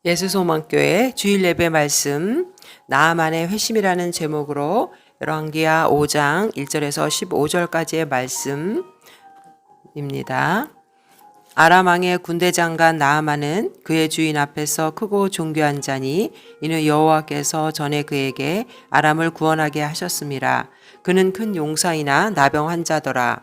예수소망교회 주일 예배 말씀 나아만의 회심이라는 제목으로 열왕기하 5장 1절에서 15절까지의 말씀입니다. 아람 왕의 군대 장관 나아만은 그의 주인 앞에서 크고 존귀한 자니 이는 여호와께서 전에 그에게 아람을 구원하게 하셨음이라. 그는 큰 용사이나 나병 환자더라.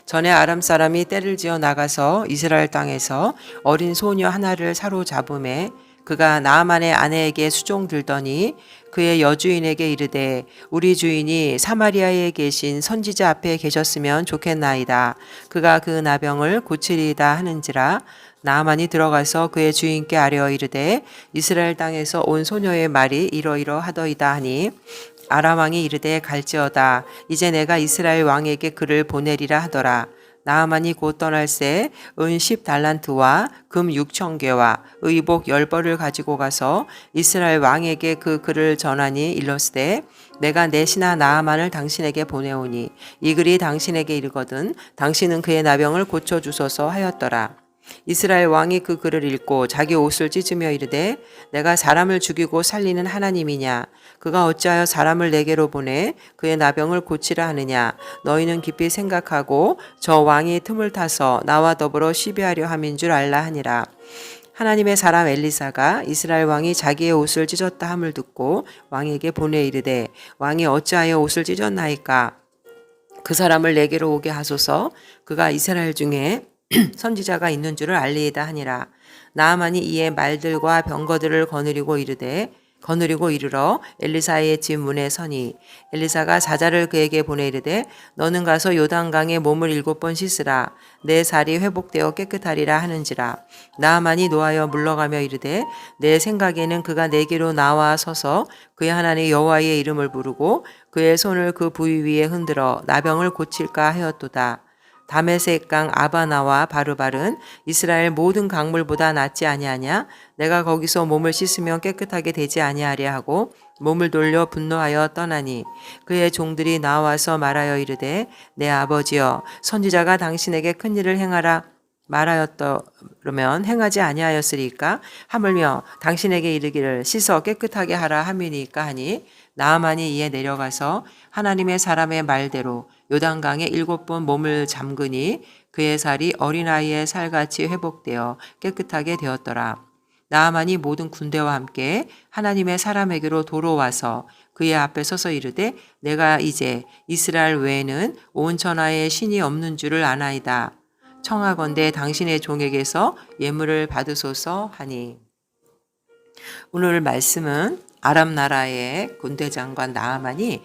전에 아람 사람이 떼를 지어 나가서 이스라엘 땅에서 어린 소녀 하나를 사로잡음에 그가 나아만의 아내에게 수종들더니 그의 여주인에게 이르되 우리 주인이 사마리아에 계신 선지자 앞에 계셨으면 좋겠나이다. 그가 그 나병을 고치리이다 하는지라. 나아만이 들어가서 그의 주인께 아뢰어 이르되 이스라엘 땅에서 온 소녀의 말이 이러이러하더이다 하니 아람 왕이 이르되 갈지어다. 이제 내가 이스라엘 왕에게 그를 보내리라 하더라. 나아만이 곧 떠날새 은 10달란트와 금 6,000개와 의복 10벌을 가지고 가서 이스라엘 왕에게 그 글을 전하니 일렀으되 내가 내 신하 나아만을 당신에게 보내오니 이 글이 당신에게 이르거든 당신은 그의 나병을 고쳐주소서 하였더라. 이스라엘 왕이 그 글을 읽고 자기 옷을 찢으며 이르되 내가 사람을 죽이고 살리는 하나님이냐? 그가 어찌하여 사람을 내게로 보내 그의 나병을 고치라 하느냐? 너희는 깊이 생각하고 저 왕이 틈을 타서 나와 더불어 시비하려 함인 줄 알라 하니라. 하나님의 사람 엘리사가 이스라엘 왕이 자기의 옷을 찢었다 함을 듣고 왕에게 보내 이르되 왕이 어찌하여 옷을 찢었나이까? 그 사람을 내게로 오게 하소서. 그가 이스라엘 중에 선지자가 있는 줄을 알리이다 하니라. 나아만이 이에 말들과 병거들을 거느리고 이르러 엘리사의 집 문에 서니 엘리사가 사자를 그에게 보내 이르되 너는 가서 요단강에 몸을 7번 씻으라. 내 살이 회복되어 깨끗하리라 하는지라. 나아만이 노하여 물러가며 이르되 내 생각에는 그가 내게로 나와 서서 그의 하나님 여호와의 이름을 부르고 그의 손을 그 부위 위에 흔들어 나병을 고칠까 하였도다. 다메섹 강 아바나와 바르발은 이스라엘 모든 강물보다 낫지 아니하냐? 내가 거기서 몸을 씻으면 깨끗하게 되지 아니하랴 하고 몸을 돌려 분노하여 떠나니 그의 종들이 나와서 말하여 이르되 내 아버지여 선지자가 당신에게 큰 일을 행하라 말하였더면 행하지 아니하였으리까? 하물며 당신에게 이르기를 씻어 깨끗하게 하라 함이니까 하니 나아만이 이에 내려가서 하나님의 사람의 말대로 요단강에 7번 몸을 잠그니 그의 살이 어린아이의 살같이 회복되어 깨끗하게 되었더라. 나아만이 모든 군대와 함께 하나님의 사람에게로 도로와서 그의 앞에 서서 이르되 내가 이제 이스라엘 외에는 온 천하에 신이 없는 줄을 아나이다. 청하건대 당신의 종에게서 예물을 받으소서 하니. 오늘 말씀은 아람 나라의 군대 장관 나아만이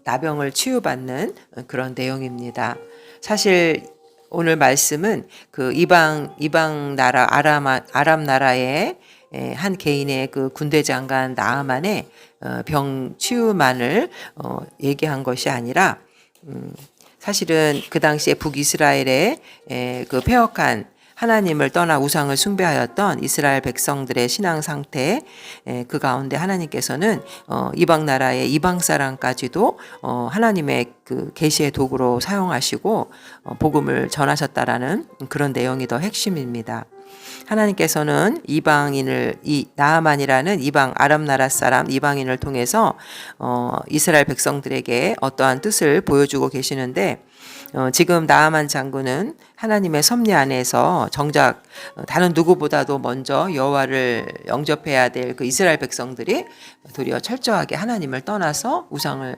나병을 치유받는 그런 내용입니다. 사실 오늘 말씀은 그 이방 나라 아람 나라의 한 개인의 그 군대 장관 나아만의 병 치유만을 얘기한 것이 아니라 사실은 그 당시에 북이스라엘의 그 폐역한 하나님을 떠나 우상을 숭배하였던 이스라엘 백성들의 신앙 상태, 그 가운데 하나님께서는 이방 나라의 이방 사람까지도 하나님의 그 계시의 도구로 사용하시고 복음을 전하셨다라는 그런 내용이 더 핵심입니다. 하나님께서는 이 나아만이라는 이방 아람 나라 사람 이방인을 통해서 이스라엘 백성들에게 어떠한 뜻을 보여주고 계시는데 지금 나아만 장군은 하나님의 섭리 안에서 정작 다른 누구보다도 먼저 여호와를 영접해야 될 그 이스라엘 백성들이 도리어 철저하게 하나님을 떠나서 우상을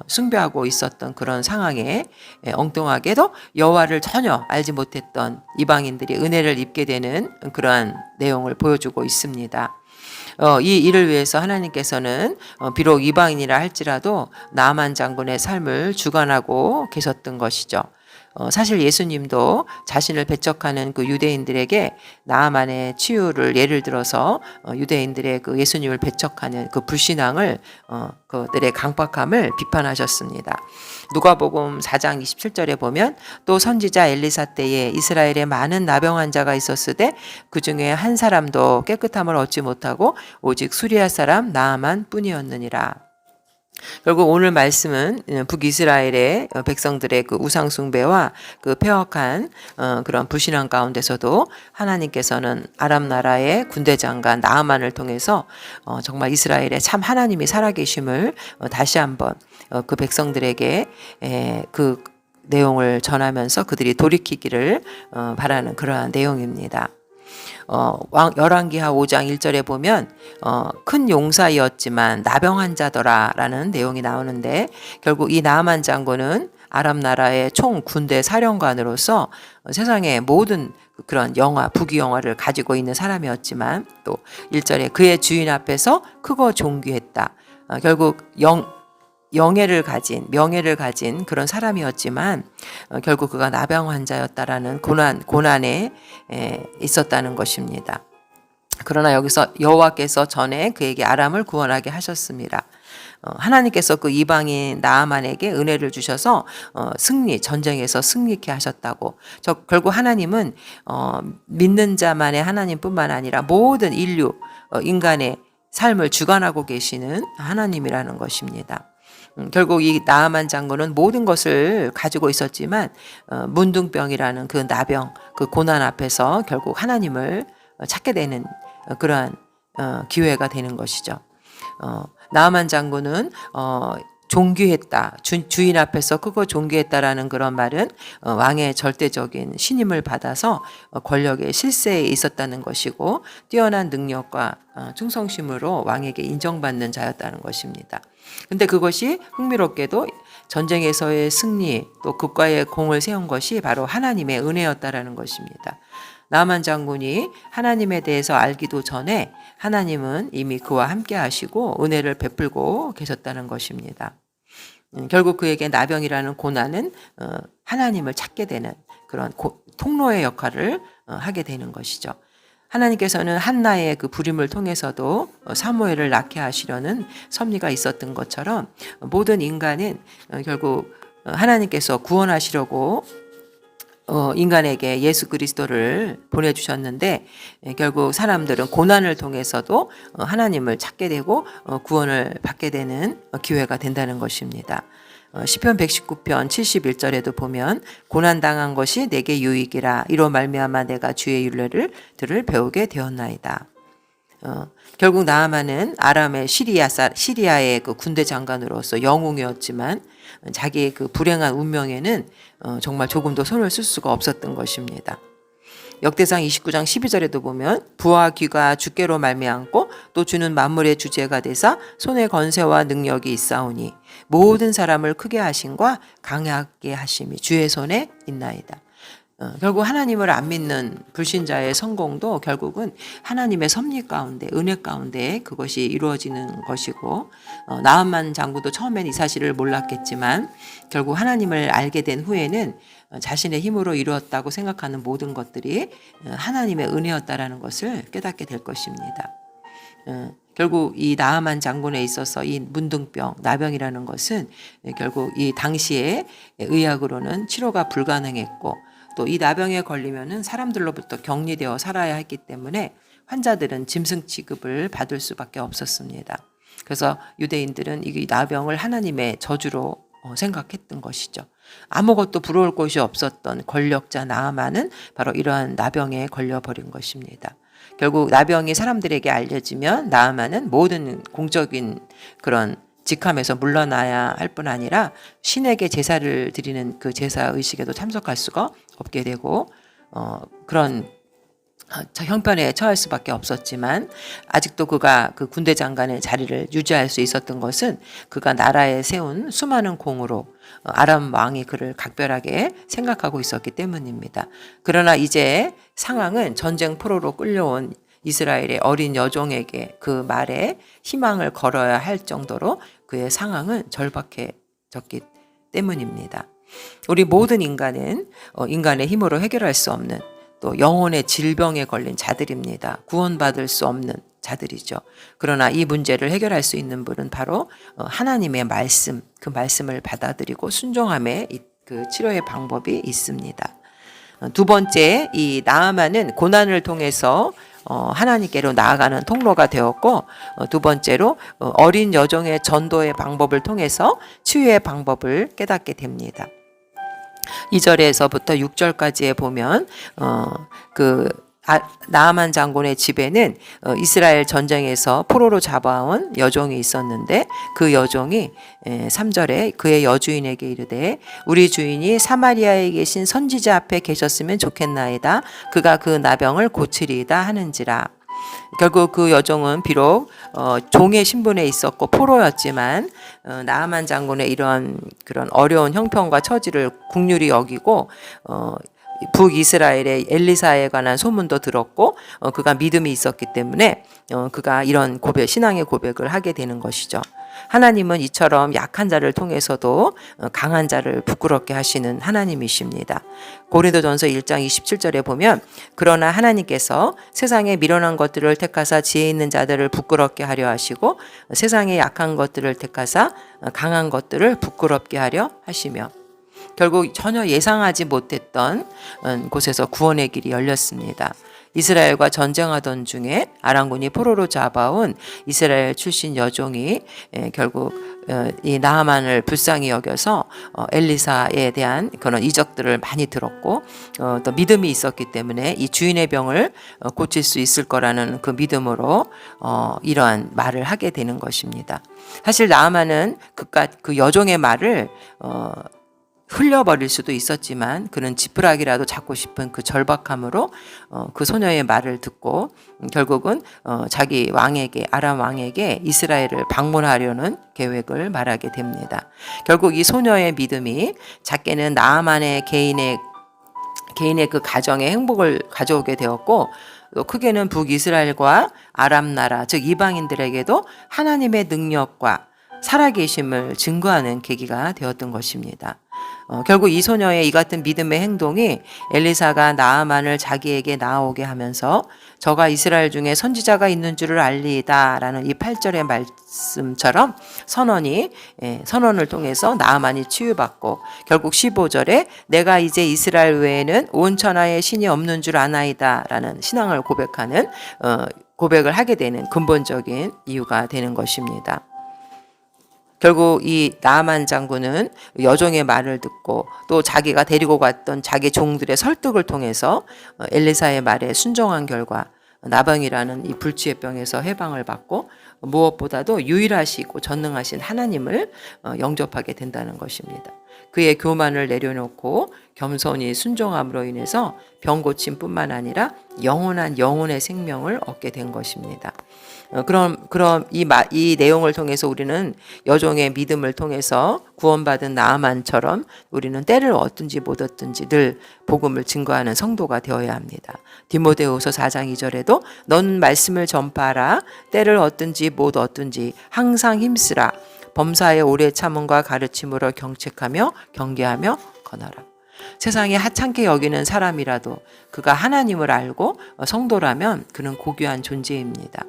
숭배하고 있었던 그런 상황에 엉뚱하게도 여호와를 전혀 알지 못했던 이방인들이 은혜를 입게 되는 그러한 내용을 보여주고 있습니다. 이 일을 위해서 하나님께서는 비록 이방인이라 할지라도 나아만 장군의 삶을 주관하고 계셨던 것이죠. 사실 예수님도 자신을 배척하는 그 유대인들에게 나아만의 치유를 예를 들어서 유대인들의 그 예수님을 배척하는 그 불신앙을 그들의 강박함을 비판하셨습니다. 누가복음 4장 27절에 보면 또 선지자 엘리사 때에 이스라엘에 많은 나병 환자가 있었으되 그 중에 한 사람도 깨끗함을 얻지 못하고 오직 수리아 사람 나아만 뿐이었느니라. 결국 오늘 말씀은 북이스라엘의 백성들의 그 우상 숭배와 그 폐역한 그런 불신앙 가운데서도 하나님께서는 아람 나라의 군대 장관 나아만을 통해서 정말 이스라엘의 참 하나님이 살아계심을 다시 한번 그 백성들에게 그 내용을 전하면서 그들이 돌이키기를 바라는 그러한 내용입니다. 열왕기하 5장 1절에 보면 큰 용사였지만 나병한 자더라 라는 내용이 나오는데, 결국 이 나아만 장군은 아람 나라의 총 군대 사령관으로서 세상의 모든 그런 부귀 영화를 가지고 있는 사람이었지만, 또 1절에 그의 주인 앞에서 크고 존귀했다. 결국 명예를 가진 그런 사람이었지만 결국 그가 나병 환자였다라는 고난에 있었다는 것입니다. 그러나 여기서 여호와께서 전에 그에게 아람을 구원하게 하셨습니다. 하나님께서 그 이방인 나아만에게 은혜를 주셔서 전쟁에서 승리케 하셨다고. 결국 하나님은 믿는 자만의 하나님뿐만 아니라 모든 인류, 인간의 삶을 주관하고 계시는 하나님이라는 것입니다. 결국 이 나아만 장군은 모든 것을 가지고 있었지만 문둥병이라는 그 나병, 그 고난 앞에서 결국 하나님을 찾게 되는 그러한 기회가 되는 것이죠. 나아만 장군은 존귀했다. 주인 앞에서 크고 존귀했다라는 그런 말은 왕의 절대적인 신임을 받아서 권력의 실세에 있었다는 것이고, 뛰어난 능력과 충성심으로 왕에게 인정받는 자였다는 것입니다. 근데 그것이 흥미롭게도 전쟁에서의 승리, 또 국가의 공을 세운 것이 바로 하나님의 은혜였다라는 것입니다. 나아만 장군이 하나님에 대해서 알기도 전에 하나님은 이미 그와 함께 하시고 은혜를 베풀고 계셨다는 것입니다. 결국 그에게 나병이라는 고난은 하나님을 찾게 되는 그런 통로의 역할을 하게 되는 것이죠. 하나님께서는 한나의 그 부림을 통해서도 사무엘을 낳게 하시려는 섭리가 있었던 것처럼 모든 인간은 결국 하나님께서 구원하시려고 인간에게 예수 그리스도를 보내주셨는데, 결국 사람들은 고난을 통해서도 하나님을 찾게 되고 구원을 받게 되는 기회가 된다는 것입니다. 시편 119편 71절에도 보면 고난당한 것이 내게 유익이라 이로 말미암아 내가 주의 율례를 배우게 되었나이다. 결국 나아만은 아람의 시리아의 그 군대 장관으로서 영웅이었지만 자기의 그 불행한 운명에는 정말 조금도 손을 쓸 수가 없었던 것입니다. 역대상 29장 12절에도 보면 부와 귀가 주께로 말미암고 또 주는 만물의 주제가 되사 손에 건세와 능력이 있사오니 모든 사람을 크게 하심과 강하게 하심이 주의 손에 있나이다. 결국 하나님을 안 믿는 불신자의 성공도 결국은 하나님의 섭리 가운데, 은혜 가운데 그것이 이루어지는 것이고, 나아만 장군도 처음엔 이 사실을 몰랐겠지만 결국 하나님을 알게 된 후에는 자신의 힘으로 이루었다고 생각하는 모든 것들이 하나님의 은혜였다라는 것을 깨닫게 될 것입니다. 결국 이 나아만 장군에 있어서 이 문둥병, 나병이라는 것은 결국 이 당시에 의학으로는 치료가 불가능했고, 또 이 나병에 걸리면은 사람들로부터 격리되어 살아야 했기 때문에 환자들은 짐승 취급을 받을 수밖에 없었습니다. 그래서 유대인들은 이 나병을 하나님의 저주로 생각했던 것이죠. 아무것도 부러울 곳이 없었던 권력자 나아만은 바로 이러한 나병에 걸려버린 것입니다. 결국 나병이 사람들에게 알려지면 나아만은 모든 공적인 그런 직함에서 물러나야 할 뿐 아니라 신에게 제사를 드리는 그 제사 의식에도 참석할 수가 없게 되고 그런 형편에 처할 수밖에 없었지만, 아직도 그가 그 군대 장관의 자리를 유지할 수 있었던 것은 그가 나라에 세운 수많은 공으로 아람 왕이 그를 각별하게 생각하고 있었기 때문입니다. 그러나 이제 상황은 전쟁 포로로 끌려온 이스라엘의 어린 여종에게 그 말에 희망을 걸어야 할 정도로 그의 상황은 절박해졌기 때문입니다. 우리 모든 인간은 인간의 힘으로 해결할 수 없는, 또 영혼의 질병에 걸린 자들입니다. 구원받을 수 없는 자들이죠. 그러나 이 문제를 해결할 수 있는 분은 바로 하나님의 말씀, 그 말씀을 받아들이고 순종함에 그 치료의 방법이 있습니다. 두 번째, 이 나아만은 고난을 통해서 하나님께로 나아가는 통로가 되었고, 두 번째로 어린 여종의 전도의 방법을 통해서 치유의 방법을 깨닫게 됩니다. 2절에서부터 6절까지에 보면 나아만 장군의 집에는 이스라엘 전쟁에서 포로로 잡아온 여종이 있었는데, 그 여종이 3절에 그의 여주인에게 이르되 우리 주인이 사마리아에 계신 선지자 앞에 계셨으면 좋겠나이다. 그가 그 나병을 고치리이다 하는지라. 결국 그 여종은 비록 종의 신분에 있었고 포로였지만 나아만 장군의 이런 그런 어려운 형편과 처지를 긍휼히 여기고 북이스라엘의 엘리사에 관한 소문도 들었고 그가 믿음이 있었기 때문에 그가 이런 신앙의 고백을 하게 되는 것이죠. 하나님은 이처럼 약한 자를 통해서도 강한 자를 부끄럽게 하시는 하나님이십니다. 고린도전서 1장 27절에 보면 그러나 하나님께서 세상에 미련한 것들을 택하사 지혜 있는 자들을 부끄럽게 하려 하시고 세상에 약한 것들을 택하사 강한 것들을 부끄럽게 하려 하시며, 결국 전혀 예상하지 못했던 곳에서 구원의 길이 열렸습니다. 이스라엘과 전쟁하던 중에 아람군이 포로로 잡아온 이스라엘 출신 여종이 결국 이 나아만을 불쌍히 여겨서 엘리사에 대한 그런 이적들을 많이 들었고 또 믿음이 있었기 때문에 이 주인의 병을 고칠 수 있을 거라는 그 믿음으로 이러한 말을 하게 되는 것입니다. 사실 나아만은 그 여종의 말을 흘려버릴 수도 있었지만 그는 지푸라기라도 잡고 싶은 그 절박함으로 그 소녀의 말을 듣고 결국은 자기 왕에게, 아람 왕에게 이스라엘을 방문하려는 계획을 말하게 됩니다. 결국 이 소녀의 믿음이 작게는 나아만의 개인의 그 가정의 행복을 가져오게 되었고, 또 크게는 북이스라엘과 아람 나라 즉 이방인들에게도 하나님의 능력과 살아계심을 증거하는 계기가 되었던 것입니다. 결국 이 소녀의 이 같은 믿음의 행동이 엘리사가 나아만을 자기에게 나아오게 하면서 저가 이스라엘 중에 선지자가 있는 줄을 알리이다 라는 이 8절의 말씀처럼 선언을 통해서 나아만이 치유받고, 결국 15절에 내가 이제 이스라엘 외에는 온 천하에 신이 없는 줄 아나이다 라는 신앙을 고백을 하게 되는 근본적인 이유가 되는 것입니다. 결국 이 나아만 장군은 여종의 말을 듣고 또 자기가 데리고 갔던 자기 종들의 설득을 통해서 엘리사의 말에 순종한 결과 나병이라는 이 불치의 병에서 해방을 받고 무엇보다도 유일하시고 전능하신 하나님을 영접하게 된다는 것입니다. 그의 교만을 내려놓고 겸손히 순종함으로 인해서 병 고침뿐만 아니라 영원한 영혼의 생명을 얻게 된 것입니다. 그럼 이 내용을 통해서 우리는 여종의 믿음을 통해서 구원받은 나아만처럼 우리는 때를 얻든지 못 얻든지 늘 복음을 증거하는 성도가 되어야 합니다. 디모데후서 4장 2절에도 너는 말씀을 전파하라. 때를 얻든지 못 얻든지 항상 힘쓰라. 범사의 오래 참음과 가르침으로 경책하며 경계하며 권하라. 세상에 하찮게 여기는 사람이라도 그가 하나님을 알고 성도라면 그는 고귀한 존재입니다.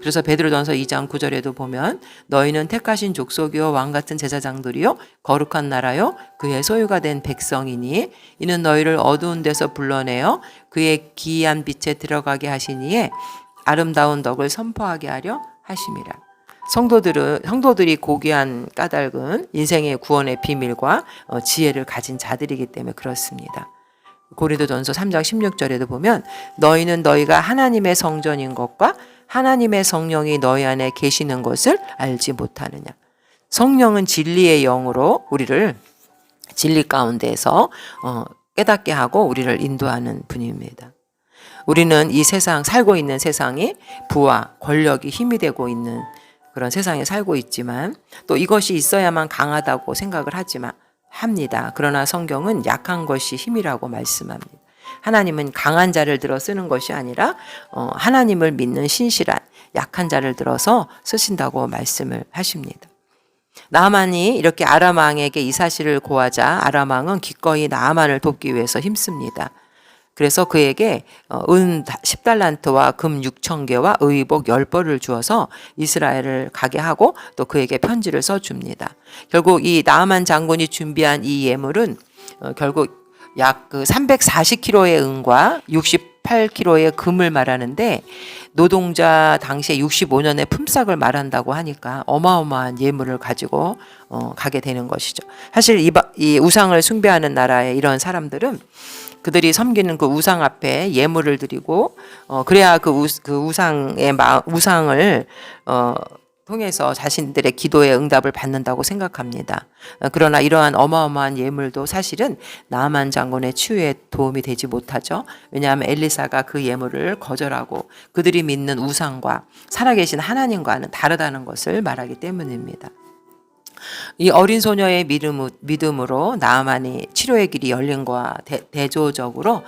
그래서 베드로전서 2장 9절에도 보면 너희는 택하신 족속이요 왕같은 제사장들이요 거룩한 나라요 그의 소유가 된 백성이니 이는 너희를 어두운 데서 불러내어 그의 기이한 빛에 들어가게 하시니에 아름다운 덕을 선포하게 하려 하심이라. 성도들이 고귀한 까닭은 인생의 구원의 비밀과 지혜를 가진 자들이기 때문에 그렇습니다. 고린도전서 3장 16절에도 보면 너희는 너희가 하나님의 성전인 것과 하나님의 성령이 너희 안에 계시는 것을 알지 못하느냐. 성령은 진리의 영으로 우리를 진리 가운데에서 깨닫게 하고 우리를 인도하는 분입니다. 우리는 이 세상, 살고 있는 세상이 부와 권력이 힘이 되고 있는 그런 세상에 살고 있지만 또 이것이 있어야만 강하다고 생각을 합니다. 그러나 성경은 약한 것이 힘이라고 말씀합니다. 하나님은 강한 자를 들어 쓰는 것이 아니라 하나님을 믿는 신실한 약한 자를 들어서 쓰신다고 말씀을 하십니다. 나아만이 이렇게 아람 왕에게 이 사실을 고하자 아람 왕은 기꺼이 나아만을 돕기 위해서 힘씁니다. 그래서 그에게 은 10달란트와 금 6,000개와 의복 10벌을 주어서 이스라엘을 가게 하고 또 그에게 편지를 써줍니다. 결국 이 나아만 장군이 준비한 이 예물은 결국 약 340kg의 은과 38kg의 금을 말하는데 노동자 당시에 65년의 품삯을 말한다고 하니까 어마어마한 예물을 가지고 가게 되는 것이죠. 사실 이 우상을 숭배하는 나라의 이런 사람들은 그들이 섬기는 그 우상 앞에 예물을 드리고 그래야 그 우상을 통해서 자신들의 기도에 응답을 받는다고 생각합니다. 그러나 이러한 어마어마한 예물도 사실은 나아만 장군의 치유에 도움이 되지 못하죠. 왜냐하면 엘리사가 그 예물을 거절하고 그들이 믿는 우상과 살아계신 하나님과는 다르다는 것을 말하기 때문입니다. 이 어린 소녀의 믿음으로 나아만이 치료의 길이 열린 것과 대조적으로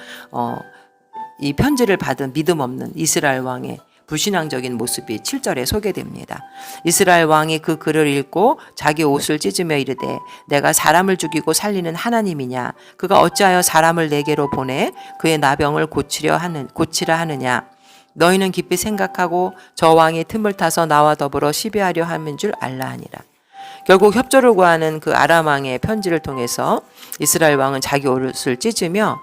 이 편지를 받은 믿음 없는 이스라엘 왕의 불신앙적인 모습이 7절에 소개됩니다. 이스라엘 왕이 그 글을 읽고 자기 옷을 찢으며 이르되 내가 사람을 죽이고 살리는 하나님이냐 그가 어찌하여 사람을 내게로 보내 그의 나병을 고치라 하느냐 너희는 깊이 생각하고 저 왕이 틈을 타서 나와 더불어 시비하려 함인 줄 알라 하니라. 결국 협조를 구하는 그 아람 왕의 편지를 통해서 이스라엘 왕은 자기 옷을 찢으며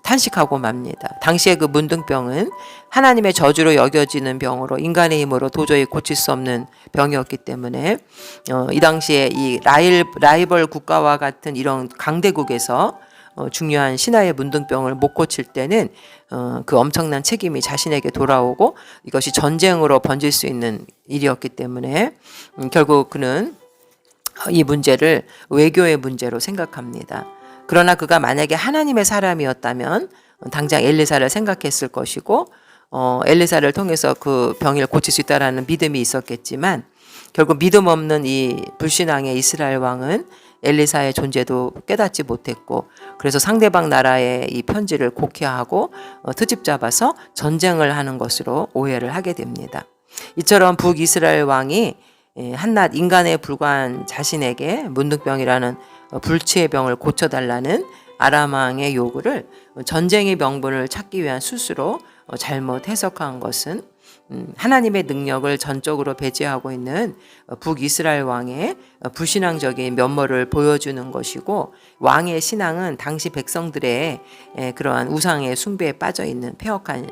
탄식하고 맙니다. 당시의 그 문둥병은 하나님의 저주로 여겨지는 병으로 인간의 힘으로 도저히 고칠 수 없는 병이었기 때문에 이 당시에 이 라이벌 국가와 같은 이런 강대국에서 중요한 신하의 문둥병을 못 고칠 때는 그 엄청난 책임이 자신에게 돌아오고 이것이 전쟁으로 번질 수 있는 일이었기 때문에 결국 그는 이 문제를 외교의 문제로 생각합니다. 그러나 그가 만약에 하나님의 사람이었다면 당장 엘리사를 생각했을 것이고 엘리사를 통해서 그 병을 고칠 수 있다라는 믿음이 있었겠지만 결국 믿음 없는 이 불신앙의 이스라엘 왕은 엘리사의 존재도 깨닫지 못했고 그래서 상대방 나라의 이 편지를 곡해하고 트집 잡아서 전쟁을 하는 것으로 오해를 하게 됩니다. 이처럼 북이스라엘 왕이 한낱 인간에 불과한 자신에게 문둥병이라는 불치의 병을 고쳐달라는 아람 왕의 요구를 전쟁의 명분을 찾기 위한 수수로 잘못 해석한 것은 하나님의 능력을 전적으로 배제하고 있는 북이스라엘 왕의 불신앙적인 면모를 보여주는 것이고 왕의 신앙은 당시 백성들의 그러한 우상의 숭배에 빠져 있는 폐역한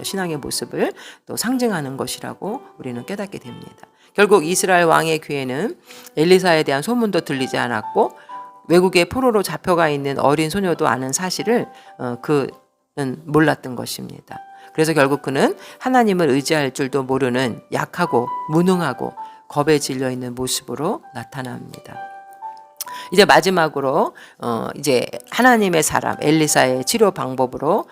신앙의 모습을 또 상징하는 것이라고 우리는 깨닫게 됩니다. 결국 이스라엘 왕의 귀에는 엘리사에 대한 소문도 들리지 않았고 외국의 포로로 잡혀가 있는 어린 소녀도 아는 사실을 그는 몰랐던 것입니다. 그래서 결국 그는 하나님을 의지할 줄도 모르는 약하고 무능하고 겁에 질려 있는 모습으로 나타납니다. 이제 마지막으로 이제 하나님의 사람 엘리사의 치료 방법으로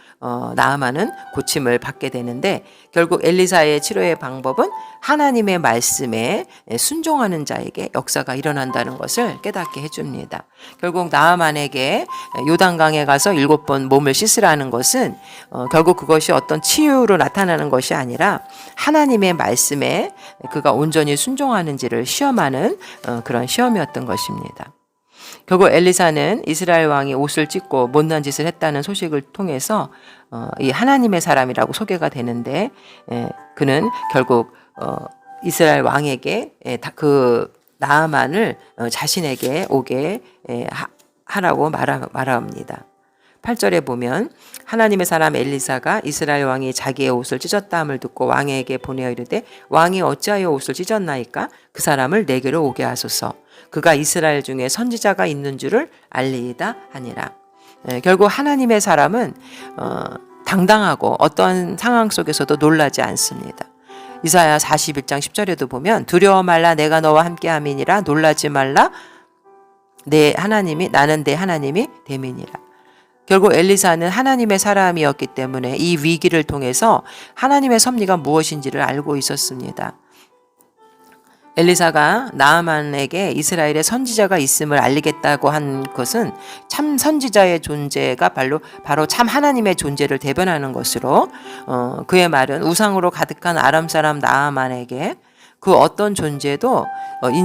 나아만은 고침을 받게 되는데 결국 엘리사의 치료의 방법은 하나님의 말씀에 순종하는 자에게 역사가 일어난다는 것을 깨닫게 해줍니다. 결국 나아만에게 요단강에 가서 7번 몸을 씻으라는 것은 결국 그것이 어떤 치유로 나타나는 것이 아니라 하나님의 말씀에 그가 온전히 순종하는지를 시험하는 그런 시험이었던 것입니다. 결국 엘리사는 이스라엘 왕이 옷을 찢고 못난 짓을 했다는 소식을 통해서 이 하나님의 사람이라고 소개가 되는데 그는 결국 이스라엘 왕에게 그 나아만을 자신에게 오게 하라고 말합니다. 8절에 보면 하나님의 사람 엘리사가 이스라엘 왕이 자기의 옷을 찢었다함을 듣고 왕에게 보내어 이르되 왕이 어찌하여 옷을 찢었나이까 그 사람을 내게로 오게 하소서 그가 이스라엘 중에 선지자가 있는 줄을 알리이다 하니라. 결국 하나님의 사람은 당당하고 어떤 상황 속에서도 놀라지 않습니다. 이사야 41장 10절에도 보면 두려워 말라 내가 너와 함께함이니라 놀라지 말라 나는 내 하나님이 됨이니라. 결국 엘리사는 하나님의 사람이었기 때문에 이 위기를 통해서 하나님의 섭리가 무엇인지를 알고 있었습니다. 엘리사가 나아만에게 이스라엘의 선지자가 있음을 알리겠다고 한 것은 참 선지자의 존재가 바로 참 하나님의 존재를 대변하는 것으로 그의 말은 우상으로 가득한 아람 사람 나아만에게 그 어떤 존재도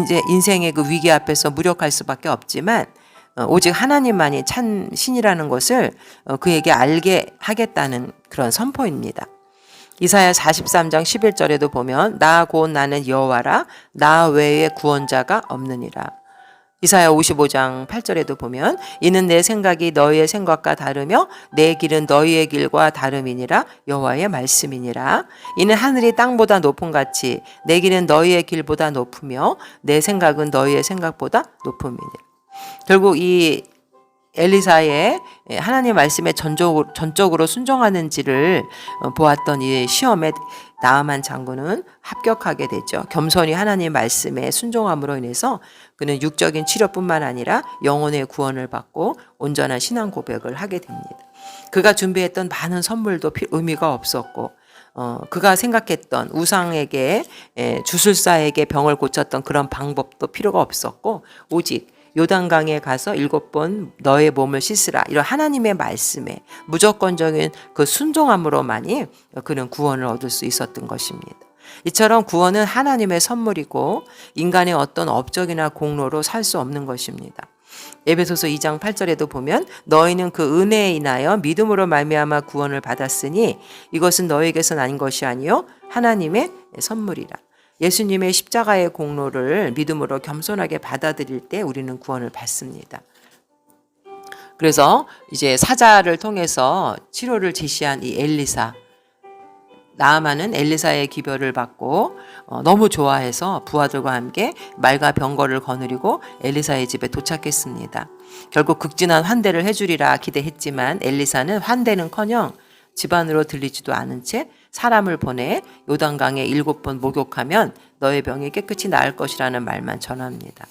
이제 인생의 그 위기 앞에서 무력할 수밖에 없지만 오직 하나님만이 참 신이라는 것을 그에게 알게 하겠다는 그런 선포입니다. 이사야 43장 11절에도 보면 나 곧 나는 여호와라 나 외에 구원자가 없느니라. 이사야 55장 8절에도 보면 이는 내 생각이 너희의 생각과 다르며 내 길은 너희의 길과 다름이니라 여호와의 말씀이니라. 이는 하늘이 땅보다 높음 같이 내 길은 너희의 길보다 높으며 내 생각은 너희의 생각보다 높음이니라. 결국 이 엘리사의 하나님 말씀에 전적으로 순종하는지를 보았던 이 시험에 나아만 장군은 합격하게 되죠. 겸손히 하나님 말씀에 순종함으로 인해서 그는 육적인 치료뿐만 아니라 영혼의 구원을 받고 온전한 신앙 고백을 하게 됩니다. 그가 준비했던 많은 선물도 의미가 없었고 그가 생각했던 우상에게 주술사에게 병을 고쳤던 그런 방법도 필요가 없었고 오직 요단강에 가서 7번 너의 몸을 씻으라. 이런 하나님의 말씀에 무조건적인 그 순종함으로만이 그는 구원을 얻을 수 있었던 것입니다. 이처럼 구원은 하나님의 선물이고 인간의 어떤 업적이나 공로로 살 수 없는 것입니다. 에베소서 2장 8절에도 보면 너희는 그 은혜에 인하여 믿음으로 말미암아 구원을 받았으니 이것은 너희에게서 난 것이 아니요 하나님의 선물이라. 예수님의 십자가의 공로를 믿음으로 겸손하게 받아들일 때 우리는 구원을 받습니다. 그래서 이제 사자를 통해서 치료를 제시한 이 엘리사, 나아만은 엘리사의 기별을 받고 너무 좋아해서 부하들과 함께 말과 병거를 거느리고 엘리사의 집에 도착했습니다. 결국 극진한 환대를 해주리라 기대했지만 엘리사는 환대는커녕 집 안으로 들리지도 않은 채 사람을 보내 요단강에 7번 목욕하면 너의 병이 깨끗이 나을 것이라는 말만 전합니다.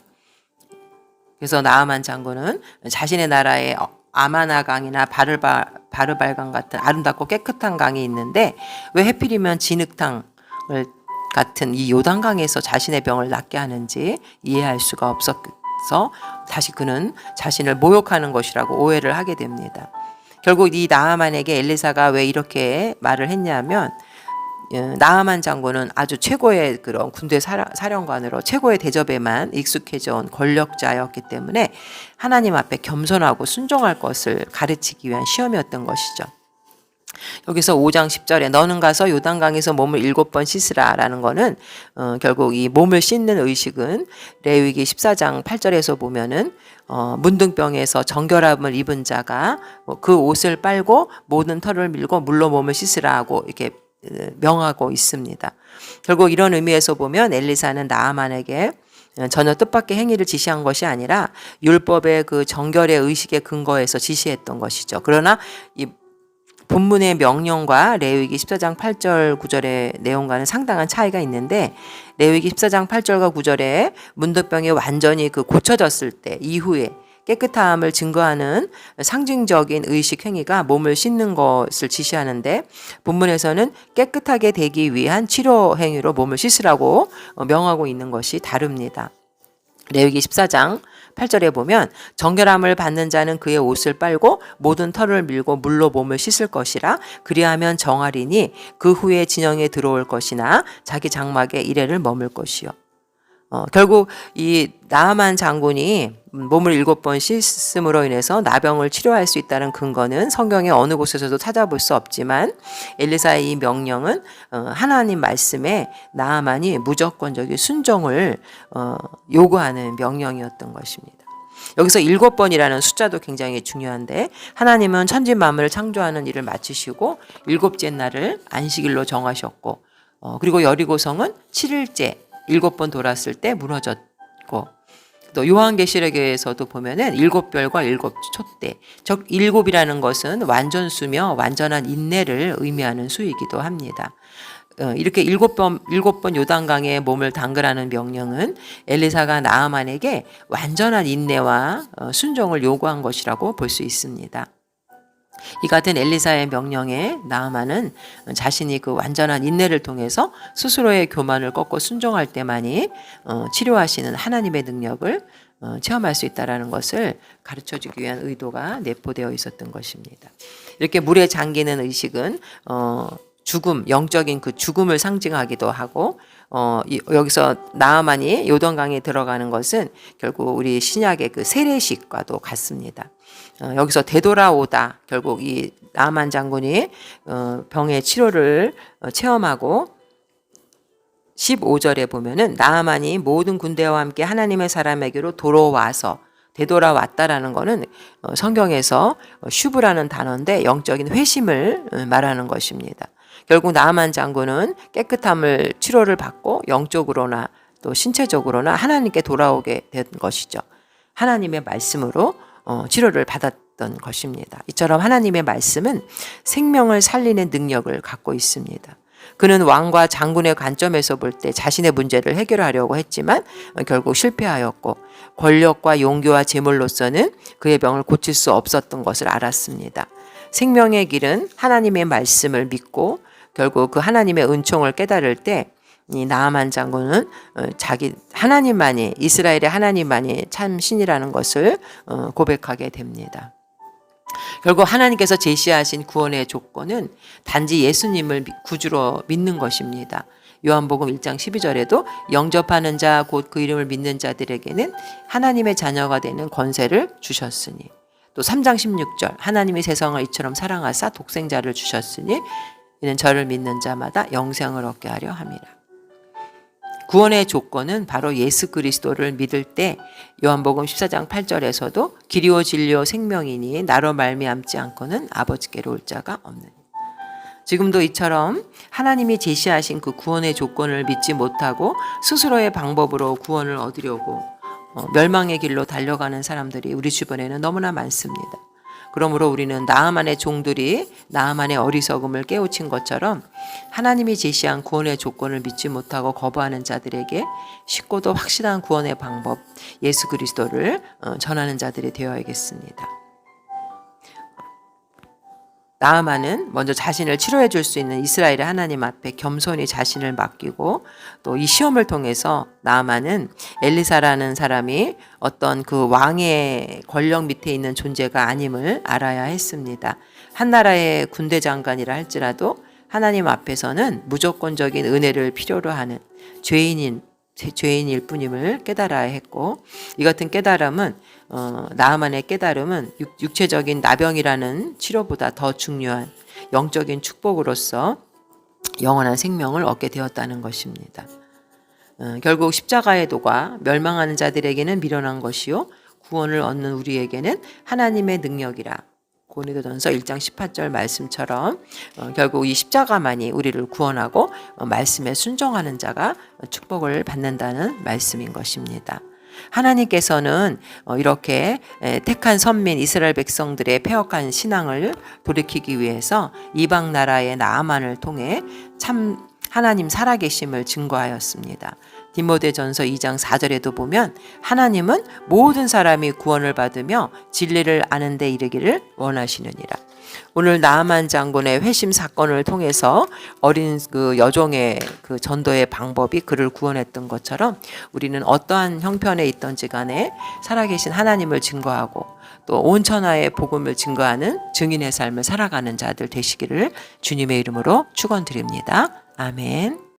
그래서 나아만 장군은 자신의 나라에 아마나 강이나 바르발강 같은 아름답고 깨끗한 강이 있는데 왜 하필이면 진흙탕 같은 이 요단강에서 자신의 병을 낫게 하는지 이해할 수가 없어서 다시 그는 자신을 모욕하는 것이라고 오해를 하게 됩니다. 결국 이 나아만에게 엘리사가 왜 이렇게 말을 했냐면 나아만 장군은 아주 최고의 그런 군대 사령관으로 최고의 대접에만 익숙해져 온 권력자였기 때문에 하나님 앞에 겸손하고 순종할 것을 가르치기 위한 시험이었던 것이죠. 여기서 5장 10절에 너는 가서 요단강에서 몸을 7번 씻으라 라는 거는 결국 이 몸을 씻는 의식은 레위기 14장 8절에서 보면은 문둥병에서 정결함을 입은 자가 그 옷을 빨고 모든 털을 밀고 물로 몸을 씻으라 하고 이렇게 명하고 있습니다. 결국 이런 의미에서 보면 엘리사는 나아만에게 전혀 뜻밖의 행위를 지시한 것이 아니라 율법의 그 정결의 의식에 근거해서 지시했던 것이죠. 그러나 이 본문의 명령과 레위기 14장 8절 9절의 내용과는 상당한 차이가 있는데 레위기 14장 8절과 9절에 문둥병이 완전히 그 고쳐졌을 때 이후에 깨끗함을 증거하는 상징적인 의식 행위가 몸을 씻는 것을 지시하는데 본문에서는 깨끗하게 되기 위한 치료 행위로 몸을 씻으라고 명하고 있는 것이 다릅니다. 레위기 14장 8절에 보면 정결함을 받는 자는 그의 옷을 빨고 모든 털을 밀고 물로 몸을 씻을 것이라 그리하면 정하리니 그 후에 진영에 들어올 것이나 자기 장막에 이래를 머물 것이요. 결국 이 나아만 장군이 몸을 7번 씻음으로 인해서 나병을 치료할 수 있다는 근거는 성경의 어느 곳에서도 찾아볼 수 없지만 엘리사의 이 명령은 하나님 말씀에 나아만이 무조건적인 순종을 요구하는 명령이었던 것입니다. 여기서 7번이라는 숫자도 굉장히 중요한데 하나님은 천지 만물을 창조하는 일을 마치시고 7째 날을 안식일로 정하셨고 그리고 여리고성은 7일째 7번 돌았을 때 무너졌고 또 요한계시록에서도 보면은 7별과 7촛대 즉 7이라는 것은 완전수며 완전한 인내를 의미하는 수이기도 합니다. 이렇게 7번 요단강에 몸을 담그라는 명령은 엘리사가 나아만에게 완전한 인내와 순종을 요구한 것이라고 볼 수 있습니다. 이 같은 엘리사의 명령에 나아만은 자신이 그 완전한 인내를 통해서 스스로의 교만을 꺾고 순종할 때만이 치료하시는 하나님의 능력을 체험할 수 있다는 것을 가르쳐주기 위한 의도가 내포되어 있었던 것입니다. 이렇게 물에 잠기는 의식은 죽음, 영적인 그 죽음을 상징하기도 하고 여기서 나아만이 요단강에 들어가는 것은 결국 우리 신약의 그 세례식과도 같습니다. 여기서 되돌아오다 결국 이 나아만 장군이 병의 치료를 체험하고 15절에 보면은 나아만이 모든 군대와 함께 하나님의 사람에게로 돌아와서 되돌아왔다라는 거는 성경에서 슈브라는 단어인데 영적인 회심을 말하는 것입니다. 결국 나아만 장군은 깨끗함을 치료를 받고 영적으로나 또 신체적으로나 하나님께 돌아오게 된 것이죠. 하나님의 말씀으로 치료를 받았던 것입니다. 이처럼 하나님의 말씀은 생명을 살리는 능력을 갖고 있습니다. 그는 왕과 장군의 관점에서 볼 때 자신의 문제를 해결하려고 했지만 결국 실패하였고 권력과 용기와 재물로서는 그의 병을 고칠 수 없었던 것을 알았습니다. 생명의 길은 하나님의 말씀을 믿고 결국 그 하나님의 은총을 깨달을 때 이 나아만 장군은 자기 하나님만이 이스라엘의 하나님만이 참 신이라는 것을 고백하게 됩니다. 결국 하나님께서 제시하신 구원의 조건은 단지 예수님을 구주로 믿는 것입니다. 요한복음 1장 12절에도 영접하는 자 곧 그 이름을 믿는 자들에게는 하나님의 자녀가 되는 권세를 주셨으니, 또 3장 16절 하나님이 세상을 이처럼 사랑하사 독생자를 주셨으니 이는 저를 믿는 자마다 영생을 얻게 하려 함이라. 구원의 조건은 바로 예수 그리스도를 믿을 때 요한복음 14장 8절에서도 길이요 진리요 생명이니 나로 말미암지 않고는 아버지께로 올 자가 없느니. 지금도 이처럼 하나님이 제시하신 그 구원의 조건을 믿지 못하고 스스로의 방법으로 구원을 얻으려고 멸망의 길로 달려가는 사람들이 우리 주변에는 너무나 많습니다. 그러므로 우리는 나아만의 종들이 나아만의 어리석음을 깨우친 것처럼 하나님이 제시한 구원의 조건을 믿지 못하고 거부하는 자들에게 쉽고도 확실한 구원의 방법 예수 그리스도를 전하는 자들이 되어야겠습니다. 나아만은 먼저 자신을 치료해 줄 수 있는 이스라엘의 하나님 앞에 겸손히 자신을 맡기고 또 이 시험을 통해서 나아만은 엘리사라는 사람이 어떤 그 왕의 권력 밑에 있는 존재가 아님을 알아야 했습니다. 한 나라의 군대 장관이라 할지라도 하나님 앞에서는 무조건적인 은혜를 필요로 하는 죄인일 뿐임을 깨달아야 했고, 이 같은 깨달음은 나아만의 깨달음은 육체적인 나병이라는 치료보다 더 중요한 영적인 축복으로서 영원한 생명을 얻게 되었다는 것입니다. 결국 십자가의 도가 멸망하는 자들에게는 미련한 것이요 구원을 얻는 우리에게는 하나님의 능력이라. 고린도전서 1장 18절 말씀처럼 결국 이 십자가만이 우리를 구원하고 말씀에 순종하는 자가 축복을 받는다는 말씀인 것입니다. 하나님께서는 이렇게 택한 선민 이스라엘 백성들의 패역한 신앙을 돌이키기 위해서 이방 나라의 나아만을 통해 참 하나님 살아계심을 증거하였습니다. 디모데전서 2장 4절에도 보면 하나님은 모든 사람이 구원을 받으며 진리를 아는 데 이르기를 원하시느니라. 오늘 나아만 장군의 회심 사건을 통해서 어린 그 여종의 그 전도의 방법이 그를 구원했던 것처럼 우리는 어떠한 형편에 있든지 간에 살아계신 하나님을 증거하고 또 온 천하의 복음을 증거하는 증인의 삶을 살아가는 자들 되시기를 주님의 이름으로 축원드립니다. 아멘.